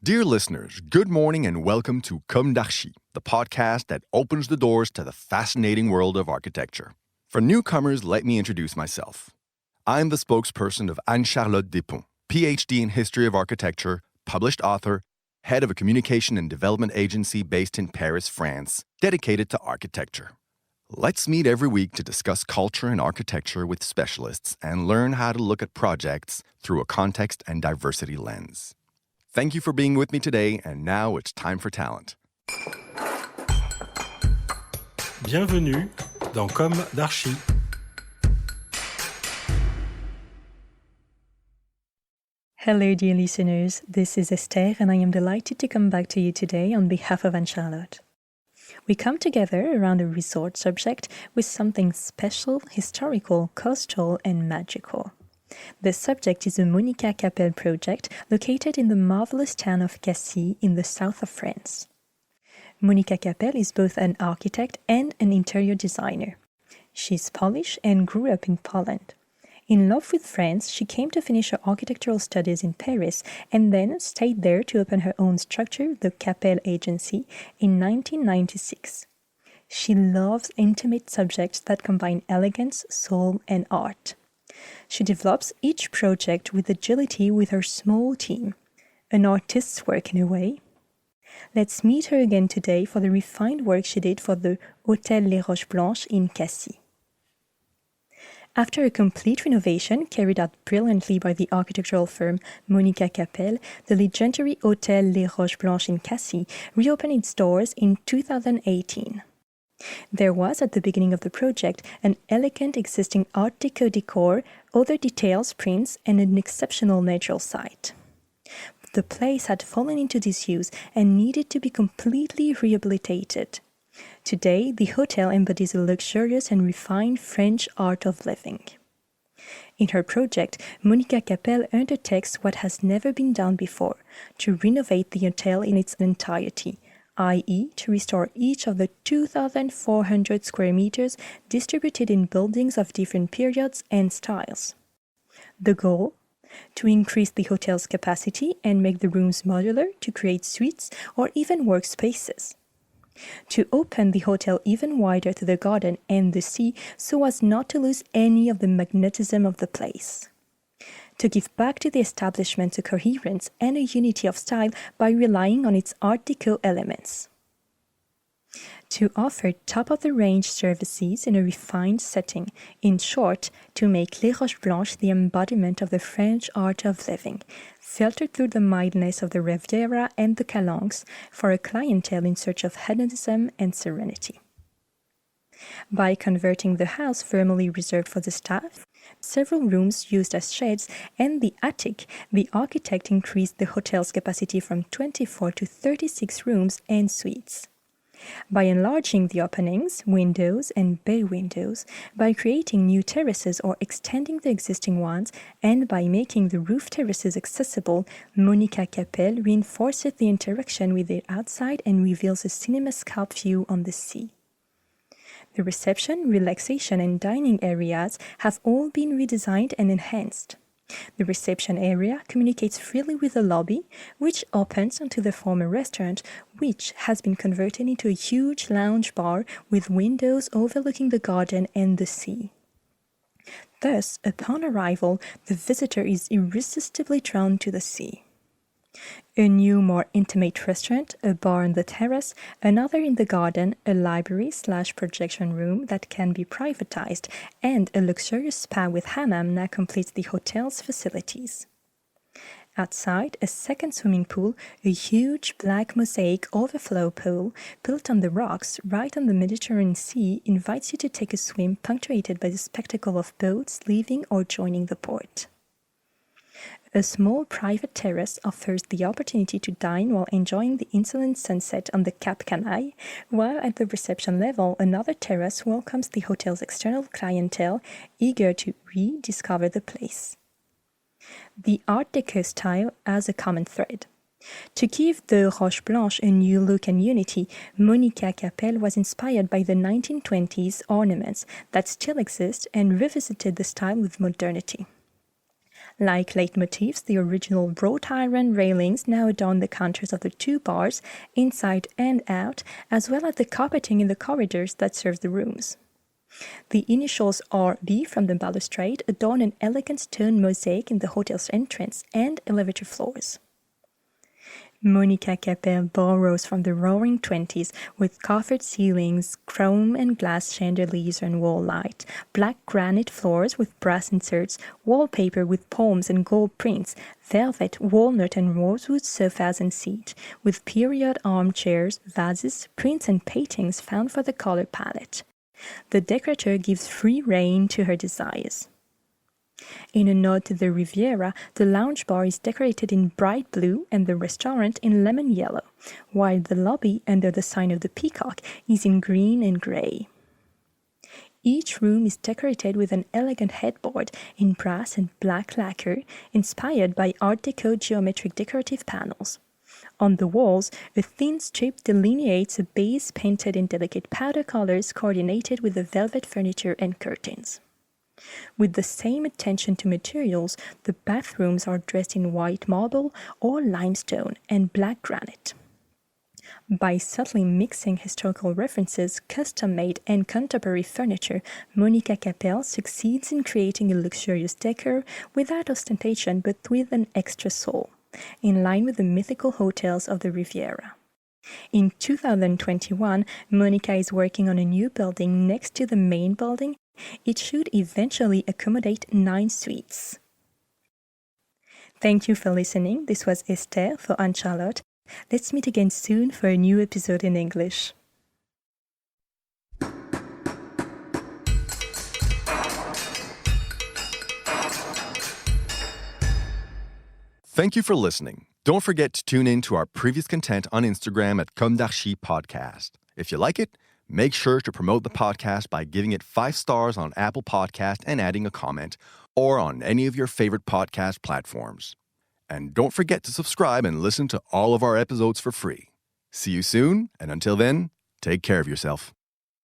Dear listeners, good morning and welcome to Comme d'Archi, the podcast that opens the doors to the fascinating world of architecture. For newcomers, let me introduce myself. I'm the spokesperson of Charlotte Depondt, PhD in History of Architecture, published author, head of a communication and development agency based in Paris, France, dedicated to architecture. Let's meet every week to discuss culture and architecture with specialists and learn how to look at projects through a context and diversity lens. Thank you for being with me today, and now it's time for talent. Bienvenue dans Comme d'Archi. Hello, dear listeners. This is Esther, and I am delighted to come back to you today on behalf of Charlotte. We come together around a resort subject with something special, historical, coastal, and magical. The subject is the Monika Kappel project located in the marvelous town of Cassis in the south of France. Monika Kappel is both an architect and an interior designer. She's Polish and grew up in Poland. In love with France, she came to finish her architectural studies in Paris and then stayed there to open her own structure, the Kappel Agency, in 1996. She loves intimate subjects that combine elegance, soul, and art. She develops each project with agility with her small team. An artist's work in a way. Let's meet her again today for the refined work she did for the Hotel Les Roches Blanches in Cassis. After a complete renovation carried out brilliantly by the architectural firm Monika Kappel, the legendary Hôtel Les Roches Blanches in Cassis reopened its doors in 2018. There was, at the beginning of the project, an elegant existing Art Deco decor, other details, prints, and an exceptional natural site. The place had fallen into disuse and needed to be completely rehabilitated. Today, the hotel embodies a luxurious and refined French art of living. In her project, Monika Kappel undertakes what has never been done before, to renovate the hotel in its entirety, i.e., to restore each of the 2,400 square meters distributed in buildings of different periods and styles. The goal? To increase the hotel's capacity and make the rooms modular to create suites or even workspaces. To open the hotel even wider to the garden and the sea so as not to lose any of the magnetism of the place. To give back to the establishment a coherence and a unity of style by relying on its Art Deco elements. To offer top-of-the-range services in a refined setting, in short, to make Les Roches Blanches the embodiment of the French art of living, filtered through the mildness of the Riviera and the Calanques for a clientele in search of hedonism and serenity. By converting the house formerly reserved for the staff, several rooms used as sheds, and the attic, the architect increased the hotel's capacity from 24 to 36 rooms and suites. By enlarging the openings, windows, and bay windows, by creating new terraces or extending the existing ones, and by making the roof terraces accessible, Monika Kappel reinforces the interaction with the outside and reveals a cinemascope view on the sea. The reception, relaxation, and dining areas have all been redesigned and enhanced. The reception area communicates freely with the lobby, which opens onto the former restaurant, which has been converted into a huge lounge bar with windows overlooking the garden and the sea. Thus, upon arrival, the visitor is irresistibly drawn to the sea. A new, more intimate restaurant, a bar on the terrace, another in the garden, a library/projection room that can be privatized, and a luxurious spa with hammam now completes the hotel's facilities. Outside, a second swimming pool, a huge black mosaic overflow pool built on the rocks right on the Mediterranean Sea, invites you to take a swim punctuated by the spectacle of boats leaving or joining the port. A small private terrace offers the opportunity to dine while enjoying the insolent sunset on the Cap Canaille, while at the reception level, another terrace welcomes the hotel's external clientele eager to rediscover the place. The Art Deco style has a common thread. To give the Roche Blanche a new look and unity, Monika Kappel was inspired by the 1920s ornaments that still exist and revisited the style with modernity. Like leitmotifs, the original wrought iron railings now adorn the counters of the two bars, inside and out, as well as the carpeting in the corridors that serve the rooms. The initials RB from the balustrade adorn an elegant stone mosaic in the hotel's entrance and elevator floors. Monika Kappel borrows from the Roaring Twenties with coffered ceilings, chrome and glass chandeliers and wall light, black granite floors with brass inserts, wallpaper with palms and gold prints, velvet, walnut and rosewood sofas and seats, with period armchairs, vases, prints and paintings found for the color palette. The decorator gives free rein to her desires. In a nod to the Riviera, the lounge bar is decorated in bright blue and the restaurant in lemon yellow, while the lobby, under the sign of the peacock, is in green and grey. Each room is decorated with an elegant headboard in brass and black lacquer, inspired by Art Deco geometric decorative panels. On the walls, a thin strip delineates a base painted in delicate powder colors coordinated with the velvet furniture and curtains. With the same attention to materials, the bathrooms are dressed in white marble or limestone and black granite. By subtly mixing historical references, custom-made and contemporary furniture, Monika Kappel succeeds in creating a luxurious decor without ostentation but with an extra soul, in line with the mythical hotels of the Riviera. In 2021, Monika is working on a new building next to the main building. It should eventually accommodate 9 suites. Thank you for listening. This was Esther for Charlotte. Let's meet again soon for a new episode in English. Thank you for listening. Don't forget to tune in to our previous content on Instagram at Comme d'Archi Podcast. If you like it, make sure to promote the podcast by giving it 5 stars on Apple Podcast and adding a comment, or on any of your favorite podcast platforms. And don't forget to subscribe and listen to all of our episodes for free. See you soon, and until then, take care of yourself.